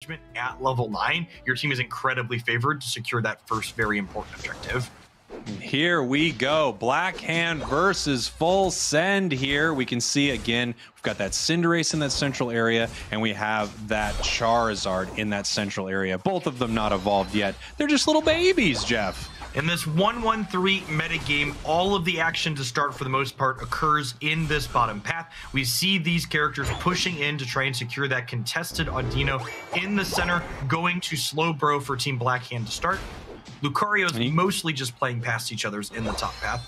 engagement at level 9, your team is incredibly favored to secure that first very important objective. Here we go. Black Hand versus Full Send here. We can see again, we've got that Cinderace in that central area, and we have that Charizard in that central area. Both of them not evolved yet. They're just little babies, Jeff. In this 1-1-3 metagame, all of the action to start, for the most part, occurs in this bottom path. We see these characters pushing in to try and secure that contested Audino in the center, going to Slowbro for Team Black Hand to start. Lucario's mostly just playing past each other's in the top path.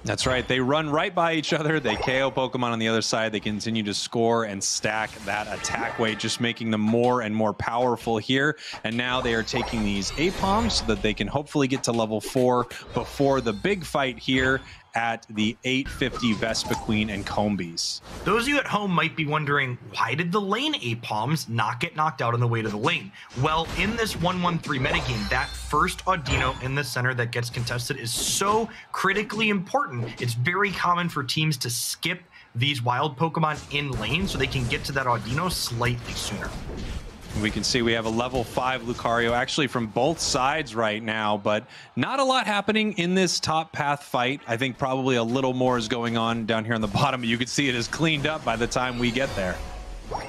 That's right. They run right by each other. They KO Pokemon on the other side. They continue to score and stack that attack weight, just making them more and more powerful here. And now they are taking these Apoms so that they can hopefully get to level 4 before the big fight here at the 850 Vespiquen and Combees. Those of you at home might be wondering, why did the lane Apoms not get knocked out on the way to the lane? Well, in this 1-1-3 metagame, that first Audino in the center that gets contested is so critically important. It's very common for teams to skip these wild Pokemon in lane so they can get to that Audino slightly sooner. We can see we have a level 5 Lucario actually from both sides right now, but not a lot happening in this top path fight. I think probably a little more is going on down here on the bottom. You can see it is cleaned up by the time we get there.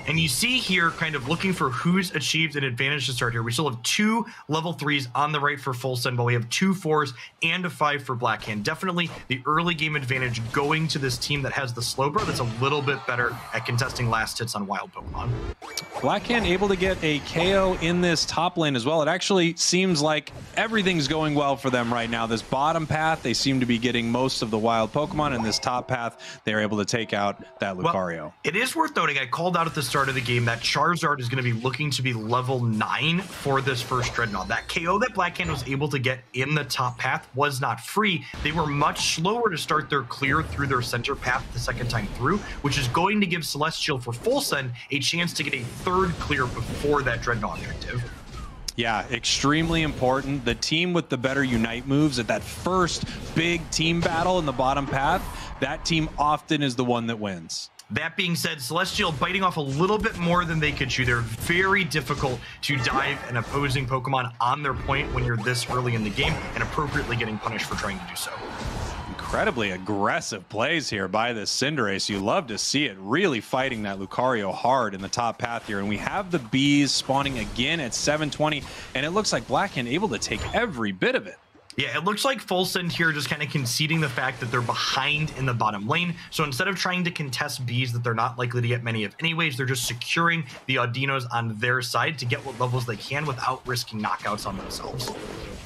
And you see here, kind of looking for who's achieved an advantage to start here. We still have 2 level 3s on the right for Full Send, but we have 2 4s and a 5 for Black Hand. Definitely the early game advantage going to this team that has the Slowbro that's a little bit better at contesting last hits on wild Pokemon. Black Hand able to get a KO in this top lane as well. It actually seems like everything's going well for them right now. This bottom path, they seem to be getting most of the wild Pokemon. In this top path, they're able to take out that Lucario. Well, it is worth noting, I called out at the start of the game that Charizard is going to be looking to be level 9 for this first Dreadnought. That KO that Black Hand was able to get in the top path was not free. They were much slower to start their clear through their center path the second time through, which is going to give Celestial for Full Send a chance to get a third clear before that Dreadnought objective. Yeah, extremely important. The team with the better Unite moves at that first big team battle in the bottom path, that team often is the one that wins. That being said, Celestial biting off a little bit more than they could chew. They're very difficult to dive an opposing Pokemon on their point when you're this early in the game, and appropriately getting punished for trying to do so. Incredibly aggressive plays here by this Cinderace. You love to see it really fighting that Lucario hard in the top path here. And we have the bees spawning again at 720, and it looks like Black Hand able to take every bit of it. Yeah, it looks like Full Send here just kind of conceding the fact that they're behind in the bottom lane. So instead of trying to contest bees that they're not likely to get many of anyways, they're just securing the Audinos on their side to get what levels they can without risking knockouts on themselves.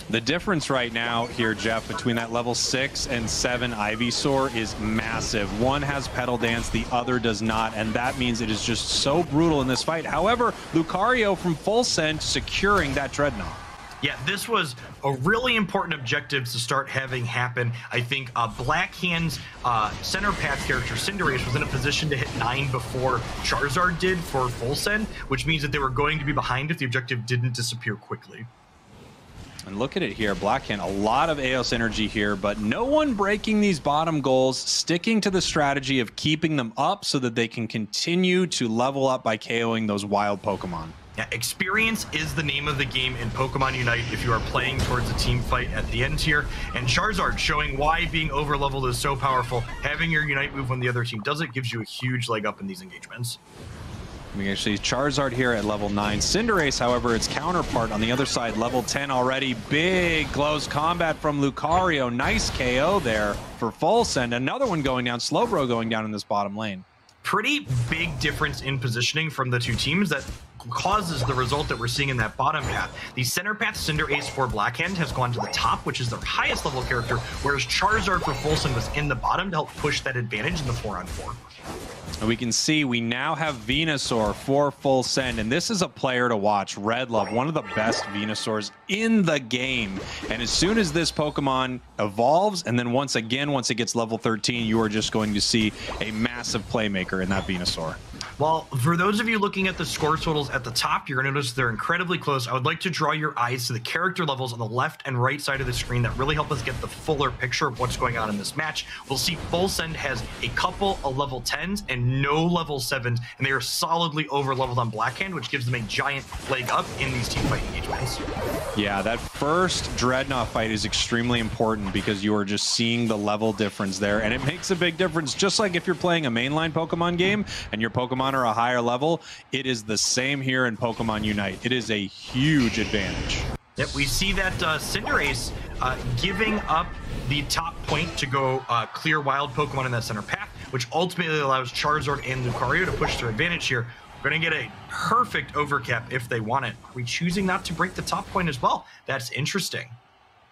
The difference right now here, Jeff, between that level 6 and 7 Ivysaur is massive. One has Petal Dance, the other does not, and that means it is just so brutal in this fight. However, Lucario from Full Send securing that Dreadnought. Yeah, this was a really important objective to start having happen. I think Black Hand's center path character, Cinderace, was in a position to hit 9 before Charizard did for Full Send, which means that they were going to be behind if the objective didn't disappear quickly. And look at it here, Black Hand, a lot of Eos energy here, but no one breaking these bottom goals, sticking to the strategy of keeping them up so that they can continue to level up by KOing those wild Pokemon. Yeah, experience is the name of the game in Pokemon Unite if you are playing towards a team fight at the end here. And Charizard showing why being over-leveled is so powerful. Having your Unite move when the other team does it gives you a huge leg up in these engagements. We can see Charizard here at level 9. Cinderace, however, its counterpart on the other side, level 10 already. Big close combat from Lucario. Nice KO there for Full Send. Another one going down, Slowbro going down in this bottom lane. Pretty big difference in positioning from the two teams that causes the result that we're seeing in that bottom path. The center path Cinderace for Black Hand has gone to the top, which is their highest level character, whereas Charizard for Full Send was in the bottom to help push that advantage in the 4-on-4. And we can see we now have Venusaur for Full Send, and this is a player to watch. Red Love, one of the best Venusaurs in the game. And as soon as this Pokemon evolves, and then once again, once it gets level 13, you are just going to see a massive playmaker in that Venusaur. Well, for those of you looking at the score totals at the top, you're going to notice they're incredibly close. I would like to draw your eyes to the character levels on the left and right side of the screen that really help us get the fuller picture of what's going on in this match. We'll see Full Send has a couple of level 10s and no level 7s, and they are solidly over leveled on Blackhand, which gives them a giant leg up in these team fight engagements. Yeah, that first Dreadnought fight is extremely important because you are just seeing the level difference there, and it makes a big difference. Just like if you're playing a mainline Pokemon game and your Pokemon are a higher level, it is the same here in Pokemon Unite. It is a huge advantage. Yep, we see that Cinderace giving up the top point to go clear wild Pokemon in that center path, which ultimately allows Charizard and Lucario to push their advantage here. We're going to get a perfect overcap if they want it. Are we choosing not to break the top point as well? That's interesting.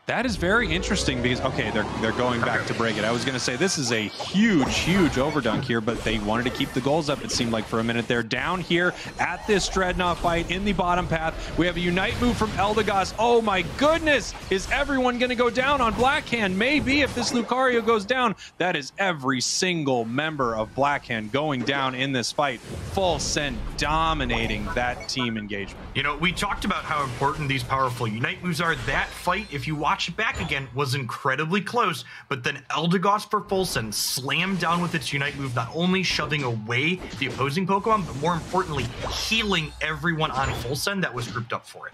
That is very interesting because, okay, they're going back to break it. I was going to say this is a huge overdunk here, but they wanted to keep the goals up, it seemed like, for a minute there. Down here at this Dreadnought fight in the bottom path, we have a Unite move from Eldegoss. Oh my goodness! Is everyone going to go down on Blackhand? Maybe if this Lucario goes down. That is every single member of Blackhand going down in this fight. Full Send dominating that team engagement. You know, we talked about how important these powerful Unite moves are. That fight, if you watch it back again, was incredibly close, but then Eldegoss for Full Send slammed down with its Unite move, not only shoving away the opposing Pokemon, but more importantly, healing everyone on Full Send that was grouped up for it.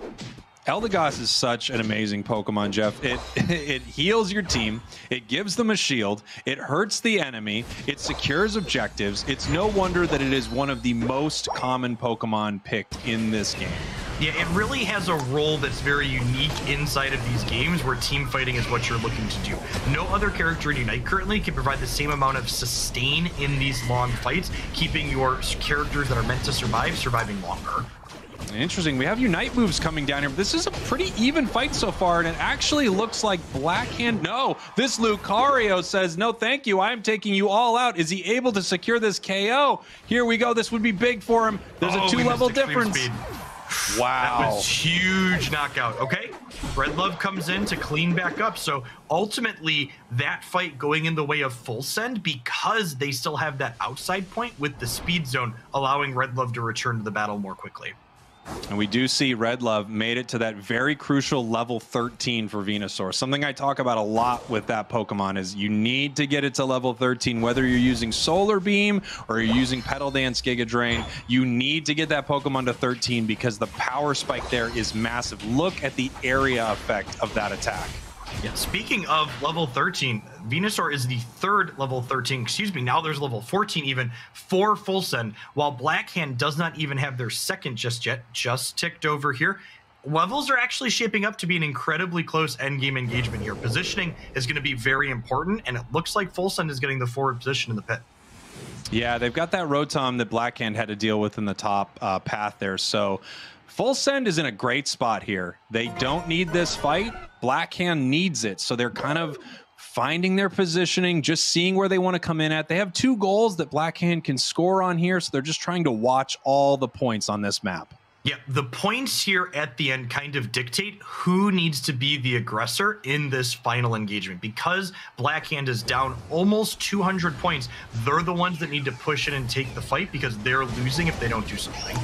Eldegoss is such an amazing Pokemon, Jeff. It heals your team, it gives them a shield, it hurts the enemy, it secures objectives. It's no wonder that it is one of the most common Pokemon picked in this game. Yeah, it really has a role that's very unique inside of these games where team fighting is what you're looking to do. No other character in Unite currently can provide the same amount of sustain in these long fights, keeping your characters that are meant to survive surviving longer. Interesting. We have Unite moves coming down here, but this is a pretty even fight so far, and it actually looks like Blackhand. No, this Lucario says, no, thank you. I'm taking you all out. Is he able to secure this KO? Here we go. This would be big for him. There's a 2-level difference. Speed. Wow. That was huge knockout. Okay, Redlove comes in to clean back up. So ultimately, that fight going in the way of Full Send because they still have that outside point with the speed zone, allowing Redlove to return to the battle more quickly. And we do see Redlove made it to that very crucial level 13 for Venusaur. Something I talk about a lot with that Pokemon is you need to get it to level 13, whether you're using Solar Beam or you're using Petal Dance Giga Drain. You need to get that Pokemon to 13 because the power spike there is massive. Look at the area effect of that attack. Yeah, speaking of level 13, Venusaur is the third level 13, excuse me, now there's level 14 even for Full Send, while Blackhand does not even have their second just yet, just ticked over here. Levels are actually shaping up to be an incredibly close endgame engagement here. Positioning is going to be very important, and it looks like Full Send is getting the forward position in the pit. Yeah, they've got that Rotom that Blackhand had to deal with in the top path there, so Full Send is in a great spot here. They don't need this fight. Blackhand needs it, so they're kind of finding their positioning, just seeing where they want to come in at. They have 2 goals that Blackhand can score on here, so they're just trying to watch all the points on this map. Yeah, the points here at the end kind of dictate who needs to be the aggressor in this final engagement. Because Blackhand is down almost 200 points, they're the ones that need to push in and take the fight because they're losing if they don't do something.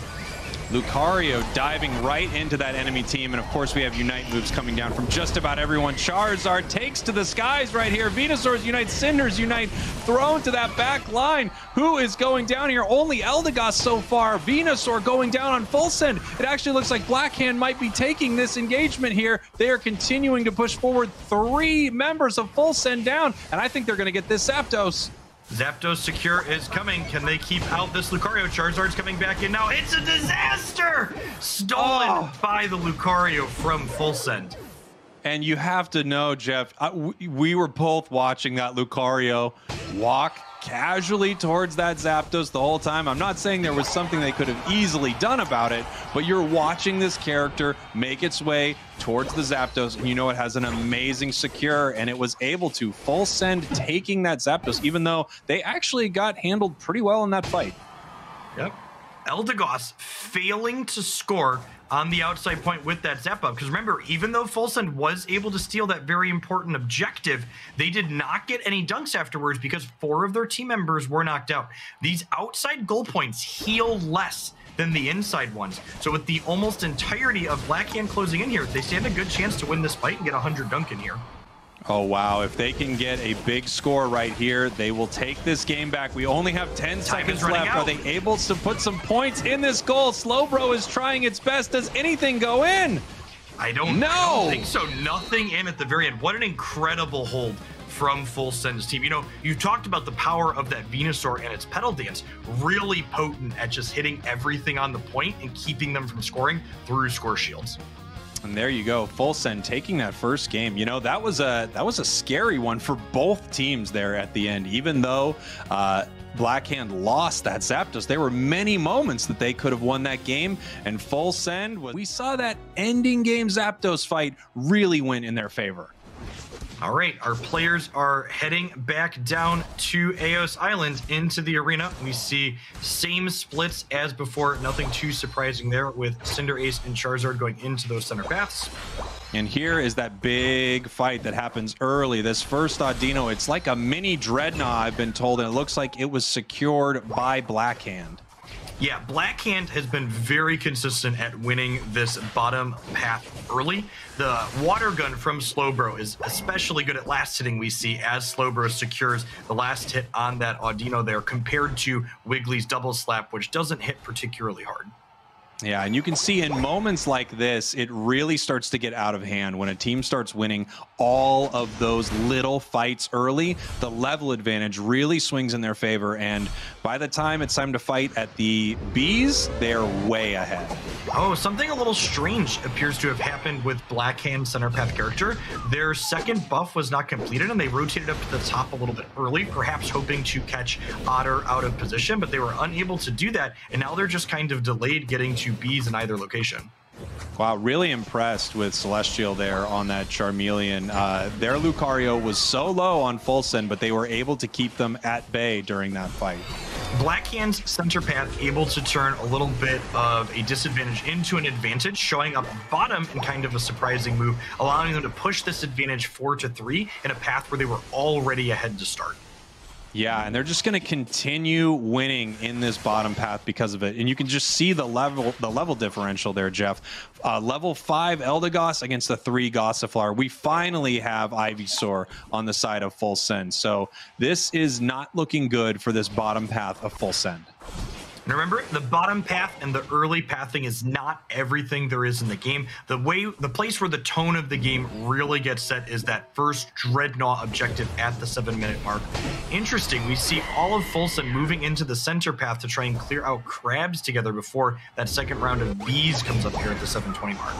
Lucario diving right into that enemy team, and of course we have Unite moves coming down from just about everyone. Charizard takes to the skies right here. Venusaur's Unite, Cinder's Unite, thrown to that back line. Who is going down here? Only Eldegoss so far. Venusaur going down on Full Send. It actually looks like Blackhand might be taking this engagement here. They are continuing to push forward. 3 members of Full Send down, and I think they're going to get this Zapdos. Zapdos secure is coming. Can they keep out this Lucario? Charizard's coming back in now. It's a disaster! Stolen by the Lucario from Full Send. And you have to know, Jeff, we were both watching that Lucario walk casually towards that Zapdos the whole time. I'm not saying there was something they could have easily done about it, but you're watching this character make its way towards the Zapdos, and you know it has an amazing secure, and it was able to Full Send taking that Zapdos, even though they actually got handled pretty well in that fight. Yep. Eldegoss failing to score on the outside point with that zap up. Because remember, even though Full Send was able to steal that very important objective, they did not get any dunks afterwards because 4 of their team members were knocked out. These outside goal points heal less than the inside ones. So with the almost entirety of Blackhand closing in here, they stand a good chance to win this fight and get 100 dunk in here. Oh, wow. If they can get a big score right here, they will take this game back. We only have 10 seconds left. Are they able to put some points in this goal? Slowbro is trying its best. Does anything go in? I don't think so. Nothing in at the very end. What an incredible hold from Full Send's team. You know, you talked about the power of that Venusaur and its pedal dance. Really potent at just hitting everything on the point and keeping them from scoring through score shields. And there you go, Full Send taking that first game. You know, that was a scary one for both teams there at the end. Even though Blackhand lost that Zapdos, there were many moments that they could have won that game. And Full Send, we saw that ending game Zapdos fight really went in their favor. All right, our players are heading back down to Eos Island into the arena. We see same splits as before, nothing too surprising there with Cinderace and Charizard going into those center paths. And here is that big fight that happens early. This first Audino, it's like a mini Dreadnought, I've been told, and it looks like it was secured by Blackhand. Yeah, Blackhand has been very consistent at winning this bottom path early. The water gun from Slowbro is especially good at last hitting, we see, as Slowbro secures the last hit on that Audino there, compared to Wiggly's double slap, which doesn't hit particularly hard. Yeah, and you can see in moments like this, it really starts to get out of hand when a team starts winning all of those little fights early. The level advantage really swings in their favor, and by the time it's time to fight at the Bs, they're way ahead. Oh, something a little strange appears to have happened with Blackhand center path character. Their second buff was not completed, and they rotated up to the top a little bit early, perhaps hoping to catch Otter out of position, but they were unable to do that, and now they're just kind of delayed getting to Bs in either location. Wow, really impressed with Celestial there on that Charmeleon. Their Lucario was so low on Full Send, but they were able to keep them at bay during that fight. Blackhand's center path able to turn a little bit of a disadvantage into an advantage, showing up bottom in kind of a surprising move, allowing them to push this advantage 4-3 in a path where they were already ahead to start. Yeah, and they're just going to continue winning in this bottom path because of it. And you can just see the level differential there, Jeff. Level 5 Eldegoss against the 3 Gossifleur. We finally have Ivysaur on the side of Full Send. So this is not looking good for this bottom path of Full Send. And remember, the bottom path and the early pathing is not everything there is in the game. The place where the tone of the game really gets set is that first Dreadnought objective at the 7-minute mark. Interesting, we see all of Full Send moving into the center path to try and clear out crabs together before that second round of bees comes up here at the 7:20 mark.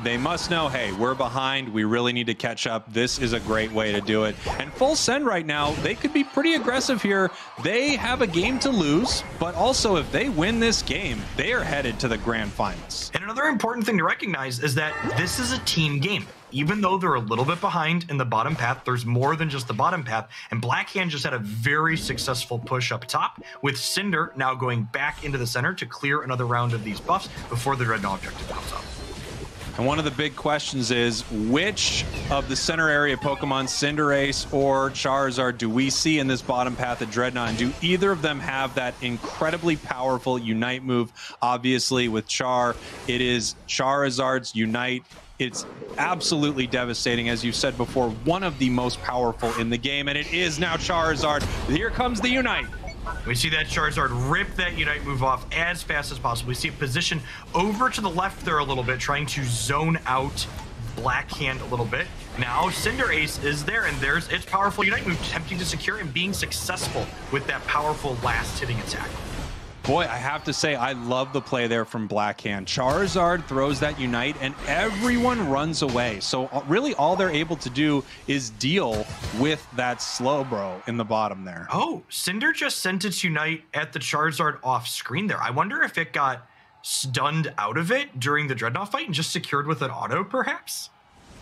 They must know, hey, we're behind. We really need to catch up. This is a great way to do it. And Full Send right now, they could be pretty aggressive here. They have a game to lose, but also if they win this game, they are headed to the grand finals. And another important thing to recognize is that this is a team game. Even though they're a little bit behind in the bottom path, there's more than just the bottom path. And Blackhand just had a very successful push up top, with Cinder now going back into the center to clear another round of these buffs before the Dreadnought objective comes up. And one of the big questions is, which of the center area Pokemon, Cinderace or Charizard, do we see in this bottom path of Dreadnought? And do either of them have that incredibly powerful Unite move? Obviously, with Char, it is Charizard's Unite. It's absolutely devastating, as you said before, one of the most powerful in the game, and it is now Charizard. Here comes the Unite. We see that Charizard rip that Unite move off as fast as possible. We see it position over to the left there a little bit, trying to zone out Blackhand a little bit. Now Cinderace is there, and there's its powerful Unite move, attempting to secure and being successful with that powerful last hitting attack. Boy, I have to say, I love the play there from Blackhand. Charizard throws that Unite, and everyone runs away. So really all they're able to do is deal with that Slowbro in the bottom there. Oh, Cinder just sent its Unite at the Charizard off screen there. I wonder if it got stunned out of it during the Dreadnought fight and just secured with an auto, perhaps?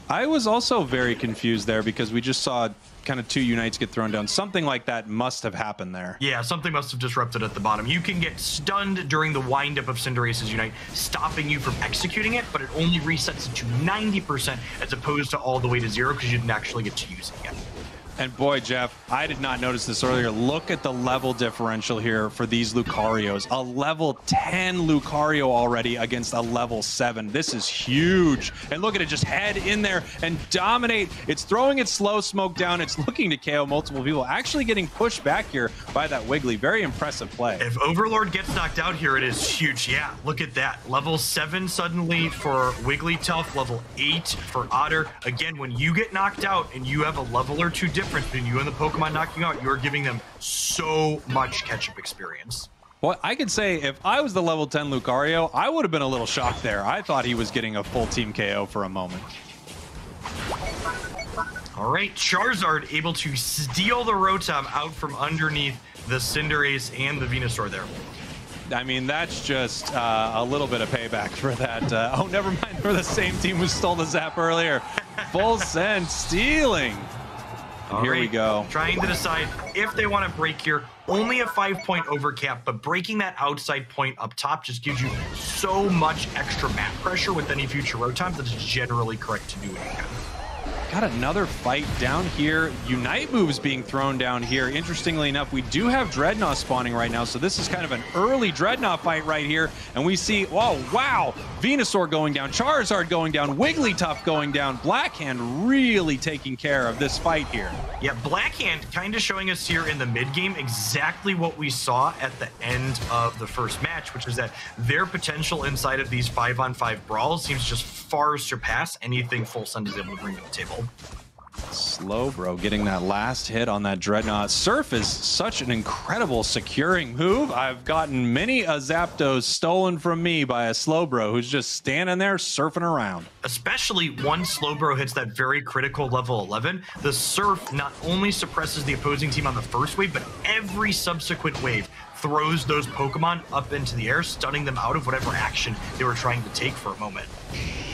I was also very confused there because we just saw kind of 2 unites get thrown down. Something like that must have happened there. Yeah, something must have disrupted at the bottom. You can get stunned during the windup of Cinderace's unite, stopping you from executing it, but it only resets it to 90% as opposed to all the way to 0 because you didn't actually get to use it yet. And boy, Jeff, I did not notice this earlier. Look at the level differential here for these Lucarios. A level 10 Lucario already against a level 7. This is huge. And look at it, just head in there and dominate. It's throwing its slow smoke down. It's looking to KO multiple people. Actually getting pushed back here by that Wiggly. Very impressive play. If Overlord gets knocked out here, it is huge. Yeah, look at that. Level 7 suddenly for Wigglytuff, level 8 for Otter. Again, when you get knocked out and you have a level or 2 difference between you and the Pokemon knocking out, you're giving them so much catch-up experience. Well, I could say if I was the level 10 Lucario, I would have been a little shocked there. I thought he was getting a full team KO for a moment. All right, Charizard able to steal the Rotom out from underneath the Cinderace and the Venusaur there. I mean, that's just a little bit of payback for that. Oh, never mind. For the same team who stole the Zap earlier. Full send, stealing. Here we go. Trying to decide if they want to break here. Only a 5-point overcap, but breaking that outside point up top just gives you so much extra map pressure with any future Rotoms that it's generally correct to do it again. Got another fight down here. Unite moves being thrown down here. Interestingly enough, we do have Dreadnought spawning right now, so this is kind of an early Dreadnought fight right here. And we see, oh, wow, Venusaur going down, Charizard going down, Wigglytuff going down. Blackhand really taking care of this fight here. Yeah, Blackhand kind of showing us here in the mid-game exactly what we saw at the end of the first match, which is that their potential inside of these 5-on-5 brawls seems just far surpass anything Full Send is able to bring to the table. Slowbro getting that last hit on that Dreadnought. Surf is such an incredible securing move. I've gotten many a Zapdos stolen from me by a Slowbro who's just standing there surfing around. Especially once Slowbro hits that very critical level 11, the Surf not only suppresses the opposing team on the first wave, but every subsequent wave throws those Pokemon up into the air, stunning them out of whatever action they were trying to take for a moment.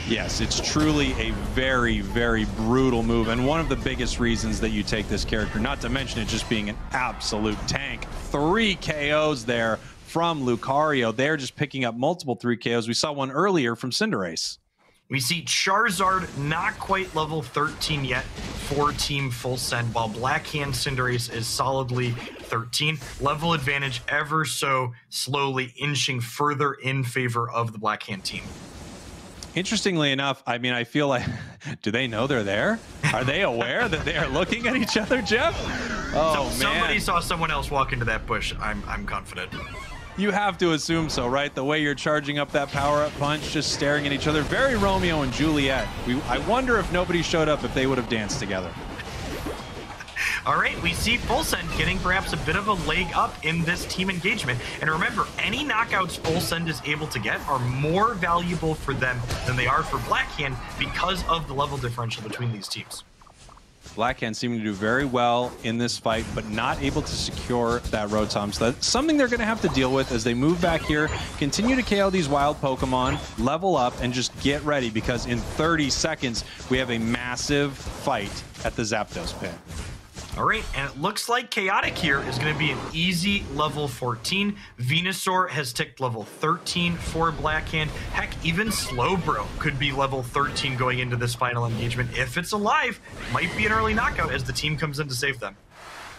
Yes, it's truly a very, very brutal move, and one of the biggest reasons that you take this character, not to mention it just being an absolute tank. 3 KOs there from Lucario. They're just picking up multiple 3 KOs. We saw one earlier from Cinderace. We see Charizard not quite level 13 yet for Team Full Send, while Blackhand Cinderace is solidly 13. Level advantage ever so slowly inching further in favor of the Blackhand team. Interestingly enough, I mean, I feel like, do they know they're there? Are they aware that they are looking at each other, Jeff? Oh, man. Somebody saw someone else walk into that bush. I'm confident. You have to assume so, right? The way you're charging up that power-up punch, just staring at each other. Very Romeo and Juliet. I wonder if nobody showed up, if they would have danced together. All right, we see Full Send getting perhaps a bit of a leg up in this team engagement. And remember, any knockouts Full Send is able to get are more valuable for them than they are for Blackhand because of the level differential between these teams. Blackhand seeming to do very well in this fight, but not able to secure that Rotom. So that's something they're going to have to deal with as they move back here, continue to KO these wild Pokemon, level up, and just get ready, because in 30 seconds, we have a massive fight at the Zapdos pit. All right, and it looks like Chaotic here is going to be an easy level 14. Venusaur has ticked level 13 for Blackhand. Heck, even Slowbro could be level 13 going into this final engagement. If it's alive, it might be an early knockout as the team comes in to save them.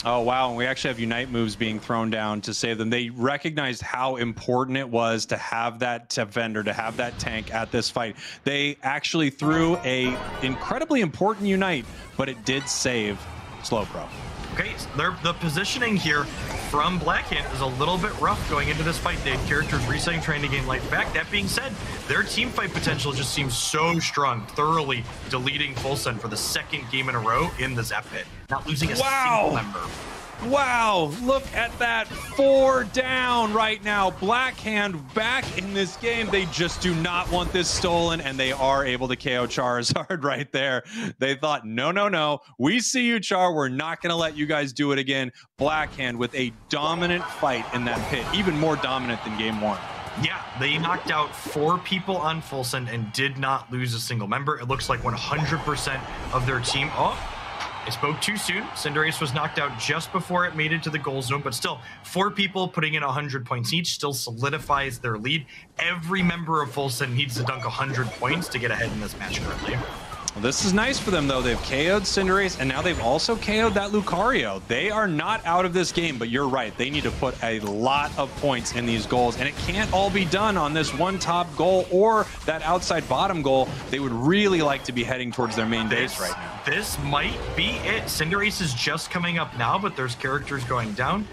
Oh, wow, and we actually have Unite moves being thrown down to save them. They recognized how important it was to have that defender, to have that tank at this fight. They actually threw a incredibly important Unite, but it did save Slowbro. Okay, so the positioning here from Blackhand is a little bit rough going into this fight. They had characters resetting, trying to gain life back. That being said, their team fight potential just seems so strong, thoroughly deleting Full Send for the second game in a row in the Zap pit, not losing a single member. Wow, look at that. 4 down right now. Blackhand back in this game. They just do not want this stolen, and they are able to KO Charizard right there. They thought, no, no, no. We see you, Char. We're not going to let you guys do it again. Blackhand with a dominant fight in that pit, even more dominant than game 1. Yeah, They knocked out 4 people on full send and did not lose a single member. It looks like 100% of their team. Oh, I spoke too soon. Cinderace was knocked out just before it made it to the goal zone, but still 4 people putting in 100 points each still solidifies their lead. Every member of full send needs to dunk 100 points to get ahead in this match currently. Well, this is nice for them, though. They've KO'd Cinderace, and now they've also KO'd that Lucario. They are not out of this game, but you're right. They need to put a lot of points in these goals, and it can't all be done on this one top goal or that outside bottom goal. They would really like to be heading towards their main base right now. This might be it. Cinderace is just coming up now, but there's characters going down.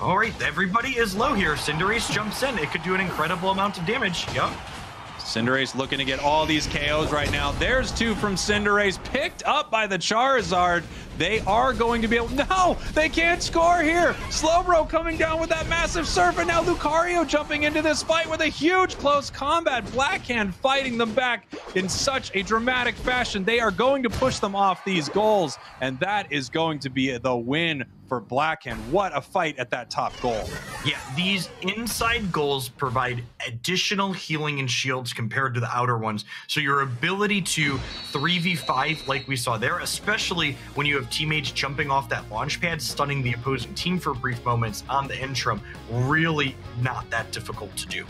All right, everybody is low here. Cinderace jumps in. It could do an incredible amount of damage. Yep. Cinderace looking to get all these KOs right now. There's 2 from Cinderace, picked up by the Charizard. They are going to be able... No, they can't score here. Slowbro coming down with that massive surf, and now Lucario jumping into this fight with a huge close combat. Blackhand fighting them back in such a dramatic fashion. They are going to push them off these goals, and that is going to be the win for Blackhand. What a fight at that top goal. Yeah, these inside goals provide additional healing and shields compared to the outer ones. So your ability to 3v5 like we saw there, especially when you have teammates jumping off that launch pad, stunning the opposing team for brief moments on the interim, really not that difficult to do.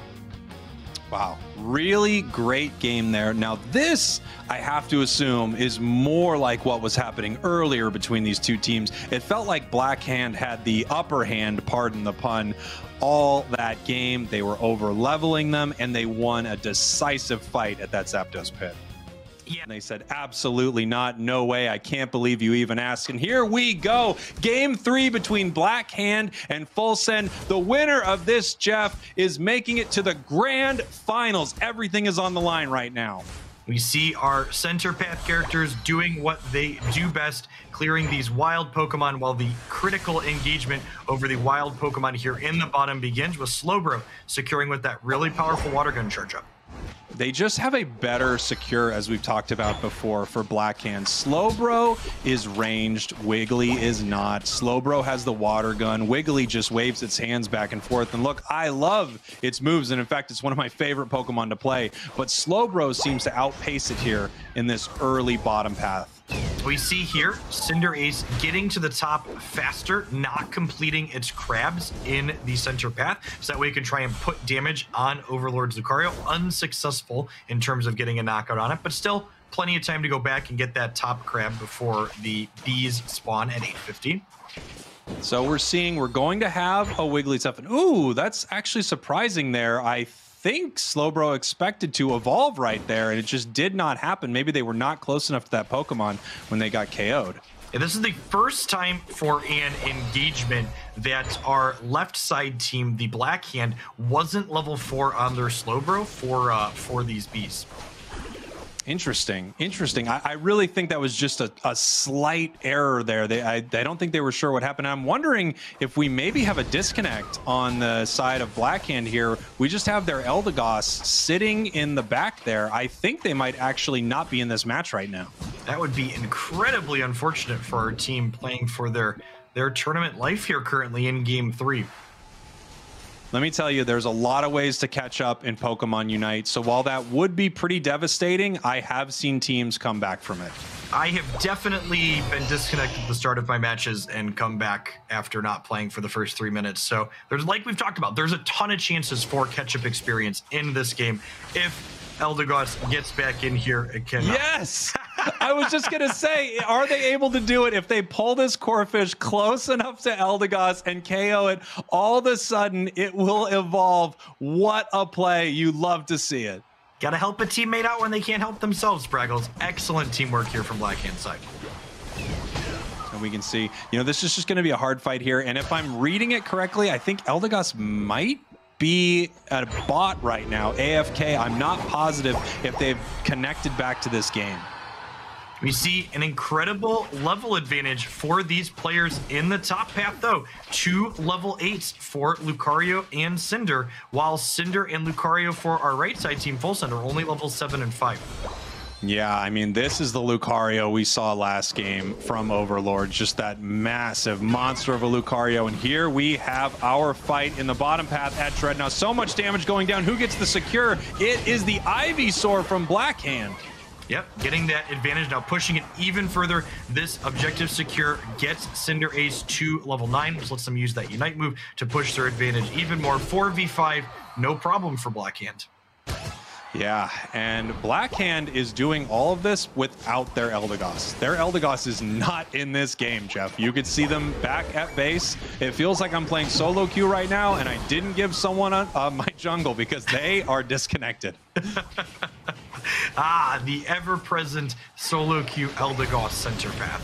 Wow, really great game there. Now this, I have to assume, is more like what was happening earlier between these two teams. It felt like Blackhand had the upper hand, pardon the pun, all that game. They were over leveling them, and they won a decisive fight at that Zapdos pit. Yeah. And they said, absolutely not. No way. I can't believe you even asked. And here we go. Game 3 between Blackhand and Full Send. The winner of this, Jeff, is making it to the grand finals. Everything is on the line right now. We see our center path characters doing what they do best, clearing these wild Pokemon, while the critical engagement over the wild Pokemon here in the bottom begins with Slowbro securing with that really powerful water gun charge up. They just have a better secure, as we've talked about before, for Blackhand. Slowbro is ranged, Wiggly is not. Slowbro has the water gun. Wiggly just waves its hands back and forth. And look, I love its moves, and in fact, it's one of my favorite Pokemon to play. But Slowbro seems to outpace it here in this early bottom path. We see here Cinderace getting to the top faster, not completing its crabs in the center path, so that way it can try and put damage on Overlord's Lucario. Unsuccessful in terms of getting a knockout on it, but still plenty of time to go back and get that top crab before the bees spawn at 8:50. So we're going to have a Wigglytuff. And ooh, that's actually surprising there. I think Slowbro expected to evolve right there, and it just did not happen. Maybe they were not close enough to that Pokemon when they got KO'd. Yeah, this is the first time for an engagement that our left side team, the Blackhand, wasn't level 4 on their Slowbro for these bees. Interesting. I really think that was just a slight error there. I don't think they were sure what happened. I'm wondering if we maybe have a disconnect on the side of Blackhand here. We just have their Eldegoss sitting in the back there. I think they might actually not be in this match right now. That would be incredibly unfortunate for our team playing for their tournament life here currently in Game 3. Let me tell you, there's a lot of ways to catch up in Pokemon Unite. So while that would be pretty devastating, I have seen teams come back from it. I have definitely been disconnected at the start of my matches and come back after not playing for the first 3 minutes. So there's, like we've talked about, there's a ton of chances for catch-up experience in this game. If Eldegoss gets back in here, it can. Yes! I was just going to say, are they able to do it if they pull this Corphish close enough to Eldegoss and KO it? All of a sudden, it will evolve. What a play. You love to see it. Got to help a teammate out when they can't help themselves, Braggles. Excellent teamwork here from Blackhand's side. And we can see, this is just going to be a hard fight here. And if I'm reading it correctly, I think Eldegoss might be at a bot right now, AFK. I'm not positive if they've connected back to this game. We see an incredible level advantage for these players in the top path, though. 2 level 8s for Lucario and Cinder, while Cinder and Lucario for our right side team, Full Send, are only level 7 and 5. Yeah, I mean, this is the Lucario we saw last game from Overlord, just that massive monster of a Lucario. And here we have our fight in the bottom path at Dreadnought. So much damage going down. Who gets the secure? It is the Ivysaur from Blackhand. Yep, getting that advantage now, pushing it even further. This objective secure gets Cinderace to level 9, which lets them use that Unite move to push their advantage even more. 4v5, no problem for Blackhand. Yeah, and Blackhand is doing all of this without their Eldegoss. Their Eldegoss is not in this game, Jeff. You could see them back at base. It feels like I'm playing solo queue right now, and I didn't give someone my jungle because they are disconnected. The ever-present solo queue Eldegoss center path.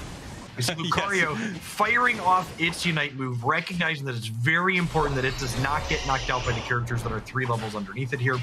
We see Lucario yes. firing off its Unite move, recognizing that it's very important that it does not get knocked out by the characters that are 3 levels underneath it here.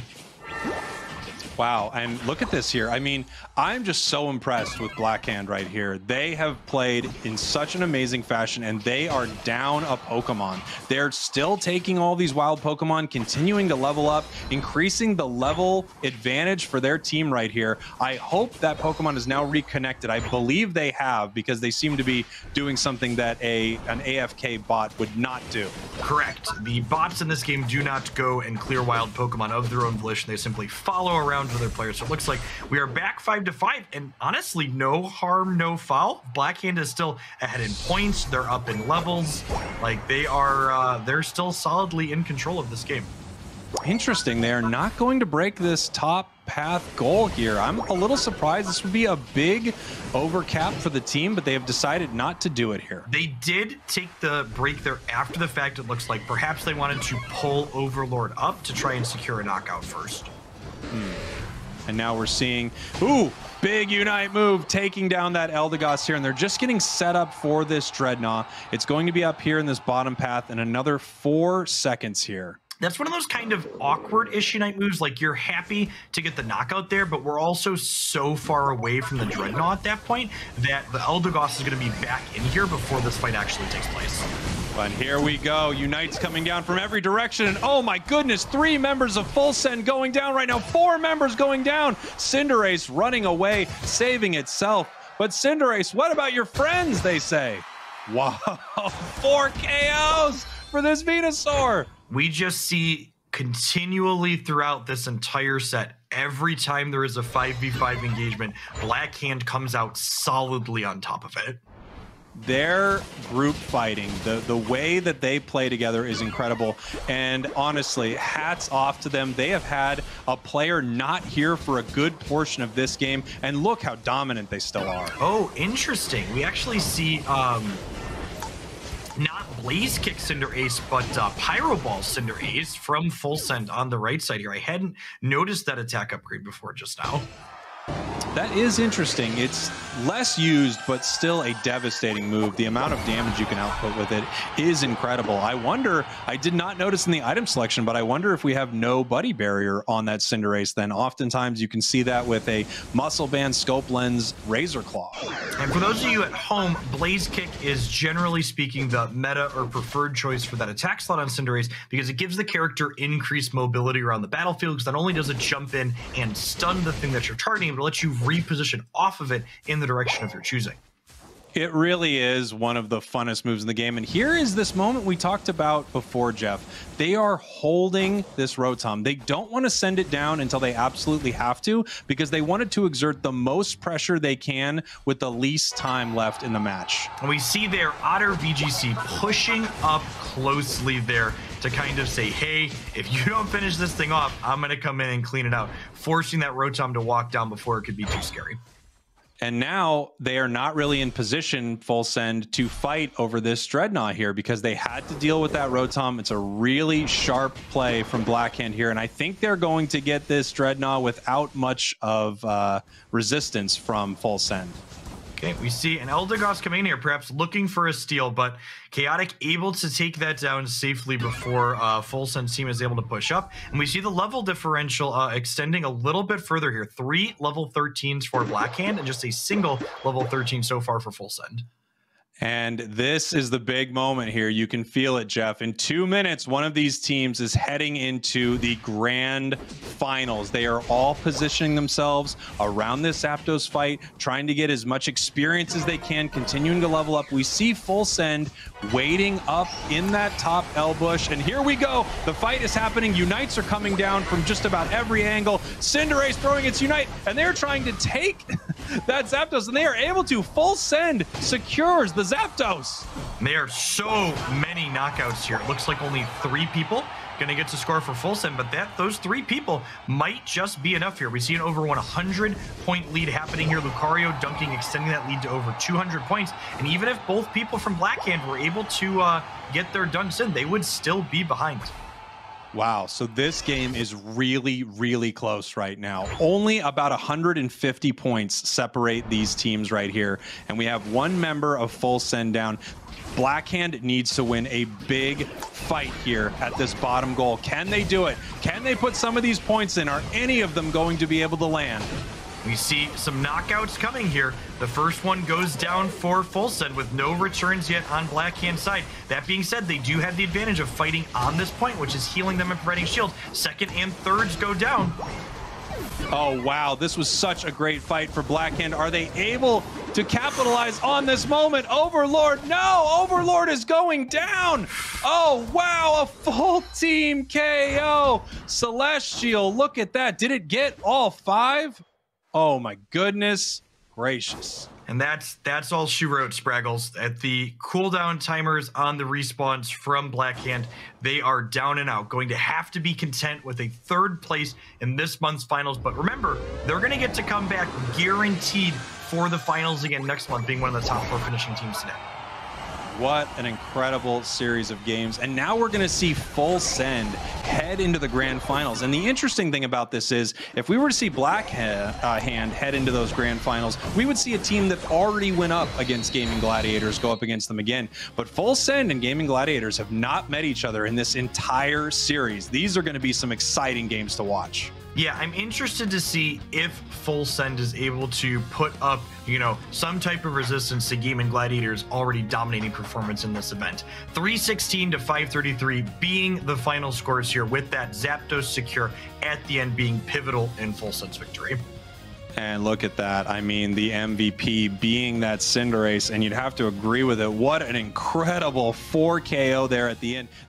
Wow, and look at this here. I mean, I'm just so impressed with Blackhand right here. They have played in such an amazing fashion, and they are down a Pokemon. They're still taking all these wild Pokemon, continuing to level up, increasing the level advantage for their team right here. I hope that Pokemon is now reconnected. I believe they have, because they seem to be doing something that an AFK bot would not do. Correct. The bots in this game do not go and clear wild Pokemon of their own volition. They simply follow around to their players. So it looks like we are back 5-5, and honestly, no harm, no foul. Blackhand is still ahead in points. They're up in levels. Like they are, they're still solidly in control of this game. Interesting. They're not going to break this top path goal here. I'm a little surprised. This would be a big overcap for the team, but they have decided not to do it here. They did take the break there after the fact. It looks like perhaps they wanted to pull Overlord up to try and secure a knockout first. And now we're seeing, ooh, big Unite move taking down that Eldegoss here, and they're just getting set up for this Dreadnought. It's going to be up here in this bottom path in another 4 seconds here. That's one of those kind of awkward-ish Unite moves. Like, you're happy to get the knockout there, but we're also so far away from the Dreadnought at that point that the Eldegoss is going to be back in here before this fight actually takes place. But here we go. Unite's coming down from every direction. And oh my goodness, 3 members of Full Send going down right now. 4 members going down. Cinderace running away, saving itself. But Cinderace, what about your friends, they say? Wow, 4 KOs for this Venusaur. We just see continually throughout this entire set, every time there is a 5v5 engagement, Blackhand comes out solidly on top of it. Their group fighting, the way that they play together is incredible. And honestly, hats off to them. They have had a player not here for a good portion of this game. And look how dominant they still are. Oh, interesting. We actually see not Blaze Kick Cinderace, but Pyro Ball Cinderace from Full Send on the right side here. I hadn't noticed that attack upgrade before just now. That is interesting. It's less used, but still a devastating move. The amount of damage you can output with it is incredible. I wonder, I did not notice in the item selection, but I wonder if we have no buddy barrier on that Cinderace then. Oftentimes you can see that with a Muscle Band, Scope Lens, Razor Claw. And for those of you at home, Blaze Kick is generally speaking the meta or preferred choice for that attack slot on Cinderace because it gives the character increased mobility around the battlefield, because not only does it jump in and stun the thing that you're targeting, but it lets you reposition off of it in the direction of your choosing. It really is one of the funnest moves in the game. And here is this moment we talked about before, Jeff. They are holding this Rotom. They don't want to send it down until they absolutely have to, because they wanted to exert the most pressure they can with the least time left in the match. And we see there Otter VGC pushing up closely there to kind of say, hey, if you don't finish this thing off, I'm going to come in and clean it out, forcing that Rotom to walk down before it could be too scary. And now they are not really in position, Full Send, to fight over this Dreadnought here because they had to deal with that Rotom. It's a really sharp play from Blackhand here, and I think they're going to get this Dreadnought without much of resistance from Full Send. Okay, we see an Eldegoss coming in here, perhaps looking for a steal, but Chaotic able to take that down safely before Full Send team is able to push up. And we see the level differential extending a little bit further here. 3 level 13s for Blackhand and just a single level 13 so far for Full Send. And this is the big moment here. You can feel it, Jeff. In 2 minutes, one of these teams is heading into the grand finals. They are all positioning themselves around this Zapdos fight, trying to get as much experience as they can, continuing to level up. We see Full Send waiting up in that top L bush. And here we go. The fight is happening. Unites are coming down from just about every angle. Cinderace throwing its Unite, and they're trying to take that Zapdos, and they are able to. Full Send secures the Zapdos. There are so many knockouts here. It looks like only 3 people gonna get to score for Full Send, but those 3 people might just be enough here. We see an over 100-point lead happening here. Lucario dunking, extending that lead to over 200 points. And even if both people from Blackhand were able to get their dunks in, they would still be behind. Wow, so this game is really, really close right now. Only about 150 points separate these teams right here. And we have 1 member of Full Send down. Blackhand needs to win a big fight here at this bottom goal. Can they do it? Can they put some of these points in? Are any of them going to be able to land? We see some knockouts coming here. The first one goes down for Full Send with no returns yet on Blackhand's side. That being said, they do have the advantage of fighting on this point, which is healing them and providing shield. Second and thirds go down. Oh, wow. This was such a great fight for Blackhand. Are they able to capitalize on this moment? Overlord, no! Overlord is going down! Oh, wow, a full team KO! Celestial, look at that. Did it get all 5? Oh my goodness gracious. And that's all she wrote, Spraggles. At the cooldown timers on the respawns from Blackhand, they are down and out, going to have to be content with a 3rd place in this month's finals. But remember, they're going to get to come back guaranteed for the finals again next month, being one of the top 4 finishing teams today. What an incredible series of games. And now we're going to see Full Send head into the grand finals. And the interesting thing about this is, if we were to see Blackhand head into those grand finals, we would see a team that already went up against Gaming Gladiators go up against them again. But Full Send and Gaming Gladiators have not met each other in this entire series. These are going to be some exciting games to watch. Yeah, I'm interested to see if Full Send is able to put up, some type of resistance to Gaming Gladiators' already dominating performance in this event. 316 to 533 being the final scores here, with that Zapdos secure at the end being pivotal in Full Send's victory. And look at that. I mean, the MVP being that Cinderace, and you'd have to agree with it. What an incredible 4 KO there at the end.